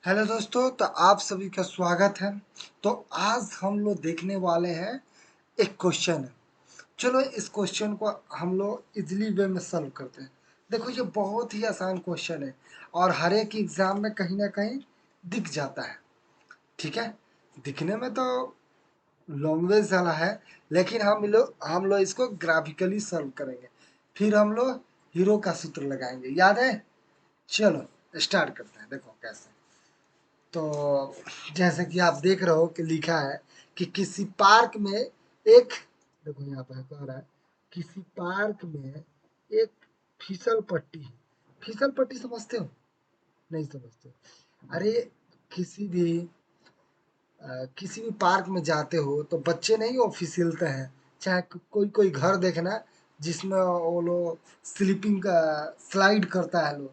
Hello दोस्तों, तो आप सभी का स्वागत है। तो आज हम लोग देखने वाले हैं एक क्वेश्चन है। चलो इस क्वेश्चन को हम लोग इजीली वे में सॉल्व करते हैं। देखो ये बहुत ही आसान क्वेश्चन है और हर एक एग्जाम में कहीं ना कहीं दिख जाता है। ठीक है, दिखने में तो लैंग्वेज वाला है, लेकिन हम लोग इसको ग्राफिकली सॉल्व करेंगे। फिर हम लोग हीरो का सूत्र लगाएंगे, याद है। चलो स्टार्ट करते हैं। देखो कैसे। तो जैसे कि आप देख रहे हो कि लिखा है कि किसी पार्क में एक, देखो यहाँ पर कह रहा है किसी पार्क में एक फिसल पट्टी है। फिसल पट्टी समझते हो? नहीं समझते? अरे किसी भी किसी भी पार्क में जाते हो तो बच्चे नहीं वो फिसलते हैं। चाहे कोई कोई घर देखना जिसमें वो लोग स्लीपिंग का स्लाइड करता है लोग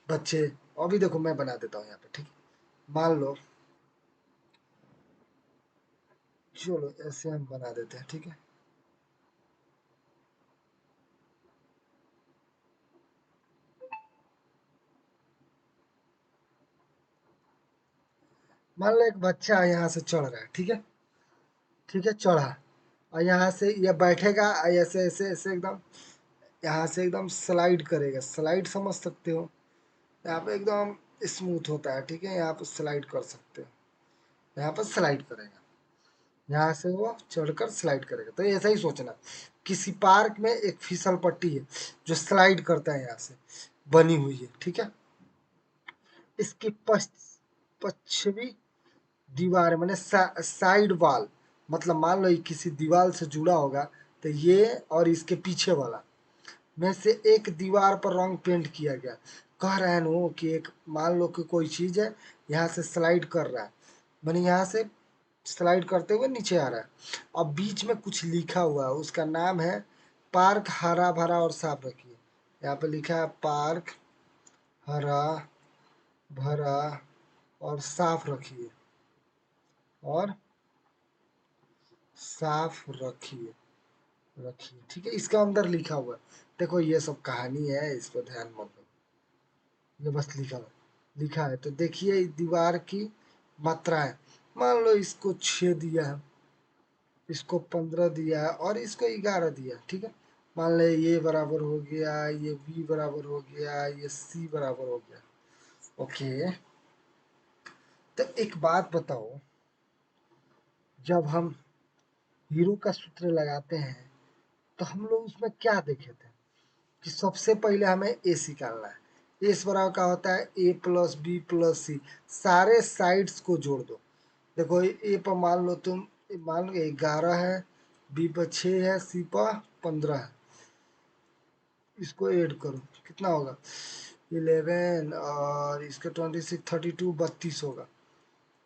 बच्चे। अभी देखो मैं बना देता हूँ यहाँ पे, ठीक है। मान लो, चलो ऐसे हम बना देते हैं, ठीक है। मान लो एक बच्चा यहाँ से चढ़ रहा है, ठीक है। ठीक है, चढ़ा और यहाँ से ये बैठेगा और ऐसे ऐसे ऐसे एकदम यहाँ से एकदम स्लाइड करेगा। स्लाइड समझ सकते हो? यहाँ पे एकदम स्मूथ होता है, ठीक है। यहाँ पे स्लाइड कर सकते हो, यहाँ पर स्लाइड करेगा। यहाँ से वो चढ़कर स्लाइड करेगा। तो ऐसा ही सोचना, किसी पार्क में एक फिसल पट्टी है जो स्लाइड करता है, यहाँ से बनी हुई है, ठीक है। इसकी पश्चिमी दीवार मैंने साइड वॉल, मतलब मान लो ये किसी दीवार से जुड़ा होगा। तो ये और इसके पीछे वाला में से एक दीवार पर रंग पेंट किया गया। कह रहे हैं वो कि एक, मान लो कि कोई चीज है यहाँ से स्लाइड कर रहा है, मैंने यहाँ से स्लाइड करते हुए नीचे आ रहा है। और बीच में कुछ लिखा हुआ है, उसका नाम है पार्क हरा भरा और साफ रखिए। यहाँ पे लिखा है पार्क हरा भरा और साफ रखिए, और साफ रखिए रखिए, ठीक है। इसका अंदर लिखा हुआ है। देखो ये सब कहानी है, इस पर ध्यान मत दो। ये बस लिखा है तो देखिए दीवार की मात्राएं। मान लो इसको 6 दिया है, इसको 15 दिया है और इसको 11 दिया है, ठीक है। मान ले ये बराबर हो गया, ये बी बराबर हो गया, ये सी बराबर हो गया। ओके, तो एक बात बताओ, जब हम हीरो का सूत्र लगाते हैं तो हम लोग उसमें क्या देखे थे कि सबसे पहले हमें एस निकालना है। एस बराबर का होता है ए प्लस बी प्लस सी। सारे साइड्स को जोड़ दो। देखो ए पर मान लो तुम, मान लो 11 है, बी पर 6 है, सी पर 15 है। इसको ऐड करो, कितना होगा? 11 और इसका 26, 32, 32 होगा।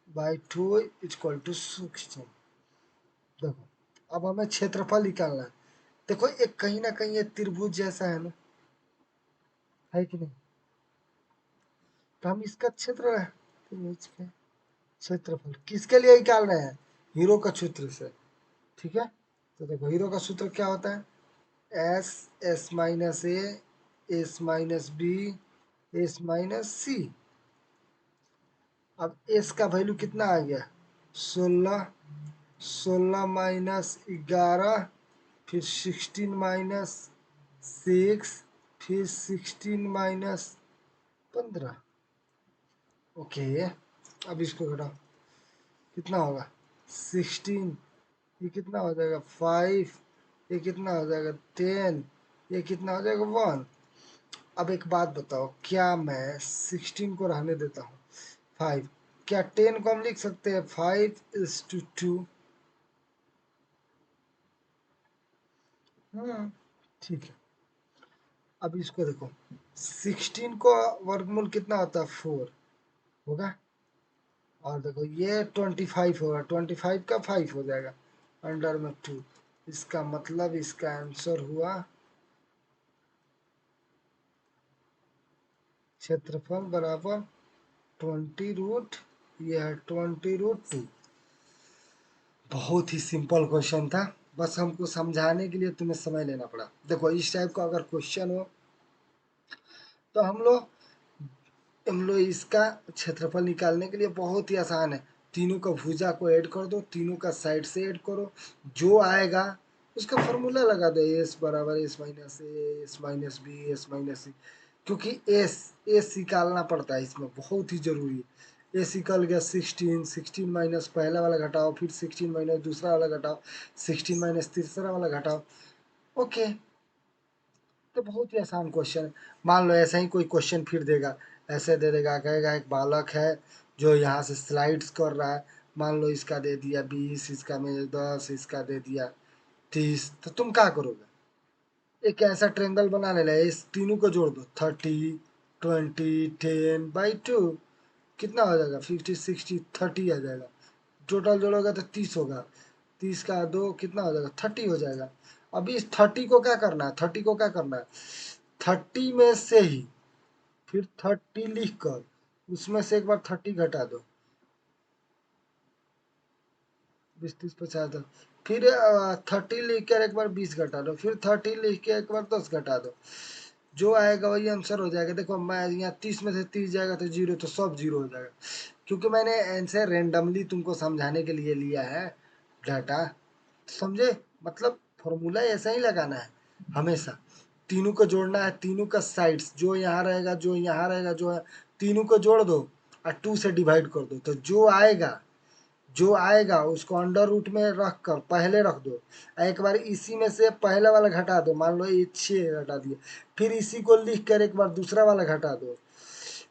By 2 equal to 16। देखो अब हमें क्षेत्रफल निकालना है। देखो एक कहीं ना कहीं ये त्रिभुज जैसा है ना, है कि नहीं? तो हम इसका क्षेत्रफल किसके लिए निकाल रहे हैं? हीरो का सूत्र से, ठीक है। तो देखो हीरो का सूत्र क्या होता है? S, S minus A, S minus B, S minus C. अब एस का वैल्यू कितना आ गया? 16। 16 माइनस 11, फिर 16 माइनस 6, फिर 16 माइनस 15। ओके, अब इसको घटाओ, कितना होगा? 16, ये कितना हो जाएगा? 5, ये कितना हो जाएगा? 10, ये कितना हो जाएगा? 1। अब एक बात बताओ, क्या मैं 16 को रहने देता हूँ? 5, क्या 10 को हम लिख सकते हैं 5:2? हाँ, ठीक है। अब इसको देखो, 16 को वर्गमूल कितना होता है? 4 होगा। और देखो ये 25 होगा, 25 का 5 हो जाएगा, अंडर में 2। इसका मतलब इसका आंसर हुआ क्षेत्रफल बराबर 20 रूट, यह है 20 रूट 2। बहुत ही सिंपल क्वेश्चन था, बस हमको समझाने के लिए तुम्हें समय लेना पड़ा। देखो इस टाइप का अगर क्वेश्चन हो तो हम लोग हम लोग इसका क्षेत्रफल निकालने के लिए बहुत ही आसान है। तीनों का भुजा को ऐड कर दो, तीनों का साइड से ऐड करो, जो आएगा उसका फॉर्मूला लगा दो, एस बराबर S minus A, S minus B, S minus C. क्योंकि एस एस निकालना पड़ता है, इसमें बहुत ही जरूरी है। एस निकल गया 16, 16 माइनस पहला वाला घटाओ, फिर 16 माइनस दूसरा वाला घटाओ, 16 माइनस तीसरा वाला घटाओ। ओके, तो बहुत ही आसान क्वेश्चन है। मान लो ऐसा ही कोई क्वेश्चन फिर देगा, ऐसे दे देगा, कहेगा एक बालक है जो यहाँ से स्लाइड्स कर रहा है, मान लो इसका दे दिया 20, इसका में 10, इसका दे दिया 30, तो तुम क्या करोगे? एक ऐसा ट्रेंगल बना लेना, इस तीनों को जोड़ दो, 30, 20, 10/2, कितना हो जाएगा? 50, 60, 30 आ जाएगा। टोटल जोड़ोगे तो 30 होगा, 30 का 2 कितना हो जाएगा? 30 हो जाएगा। अभी इस 30 को क्या करना है? 30 को क्या करना है? 30 में से ही फिर 30 लिख कर उसमें से एक बार 30 घटा दो, 20, 30, 50 दो, फिर 30 लिख कर एक बार 20 घटा दो, फिर 30 लिख के एक बार 10 घटा दो, जो आएगा वही आंसर हो जाएगा। देखो मैं यहाँ 30 में से 30 जाएगा तो जीरो, तो सब जीरो हो जाएगा, क्योंकि मैंने आंसर रेंडमली तुमको समझाने के लिए लिया है डाटा। समझे? मतलब फॉर्मूला ऐसा ही लगाना है हमेशा। तीनों को जोड़ना है, तीनों का साइड्स जो यहाँ रहेगा, जो यहाँ रहेगा, जो है, तीनों को जोड़ दो और 2 से डिवाइड कर दो, तो जो आएगा उसको अंडर रूट में रख कर पहले रख दो। एक बार इसी में से पहला वाला घटा दो, मान लो ये 6 घटा दिया, फिर इसी को लिख कर एक बार दूसरा वाला घटा दो,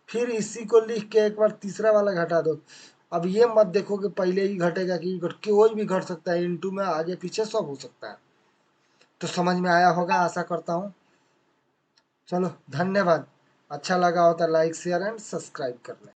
फिर इसी को लिख के एक बार तीसरा वाला घटा दो। अब ये मत देखो कि पहले ही घटेगा कि कोई भी घट सकता है, इनटू में आगे पीछे सब हो सकता है। तो समझ में आया होगा, आशा करता हूँ। चलो धन्यवाद। अच्छा लगा हो तो लाइक शेयर एंड सब्सक्राइब कर लें।